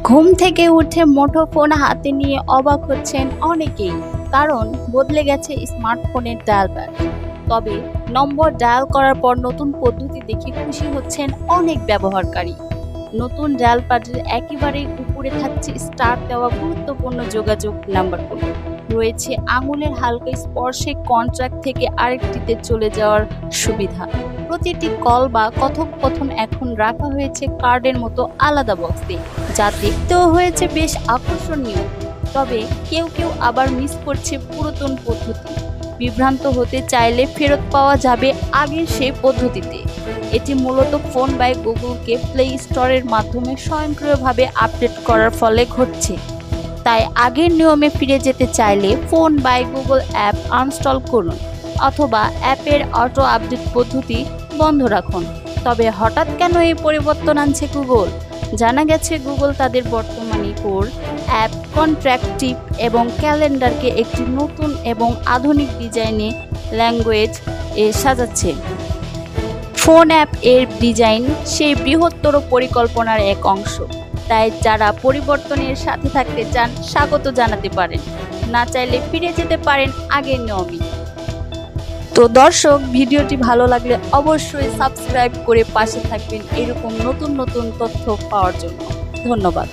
ঘুম থেকে উঠে মুঠোফোন হাতে নিয়ে অবাক হচ্ছেন অনেকেই, কারণ বদলে গেছে স্মার্টফোনের ডায়াল প্যাড। তবে নম্বর ডায়াল করার পর নতুন পদ্ধতি দেখে খুশি হচ্ছেন অনেক ব্যবহারকারী। নতুন ডায়াল প্যাডের একেবারেই উপরে থাকছে স্টার দেওয়া গুরুত্বপূর্ণ যোগাযোগ নাম্বারগুলো। রয়েছে আঙুলের হালকা স্পর্শে কন্ট্যাক্ট থেকে আরেকটিতে চলে যাওয়ার সুবিধা। প্রতিটি কল বা কথোপকথন এখন রাখা হয়েছে কার্ডের মতো আলাদা বক্সে, যা দেখতেও হয়েছে বেশ আকর্ষণীয়। তবে কেউ কেউ আবার মিস করছে পুরাতন পদ্ধতি। বিভ্রান্ত হতে চাইলে ফেরত পাওয়া যাবে আগের সেই পদ্ধতিতে। এটি মূলত ফোন বাই গুগলকে প্লে স্টোরের মাধ্যমে স্বয়ংক্রিয়ভাবে আপডেট করার ফলে ঘটছে। তাই আগের নিয়মে ফিরে যেতে চাইলে phone by Google app uninstall করুন, অথবা অ্যাপের অটো আপডেট পদ্ধতি বন্ধ রাখুন। তবে হঠাৎ কেন এই পরিবর্তন আনছে গুগল? জানা গেছে গুগল তাদের বর্তমানে কোর অ্যাপ, কন্ট্যাক্ট এবং ক্যালেন্ডারকে একটি নতুন এবং আধুনিক ডিজাইনে ল্যাঙ্গুয়েজ সাজাচ্ছে। ফোন অ্যাপ এর ডিজাইন সেই বৃহত্তর পরিকল্পনার এক অংশ। তাই যারা পরিবর্তনের সাথে থাকতে চান স্বাগত জানাতে পারেন, না চাইলে ফিরে যেতে পারেন আগের নিয়মে। তো দর্শক, ভিডিওটি ভালো লাগলে অবশ্যই সাবস্ক্রাইব করে পাশে থাকবেন এরকম নতুন নতুন তথ্য পাওয়ার জন্য। ধন্যবাদ।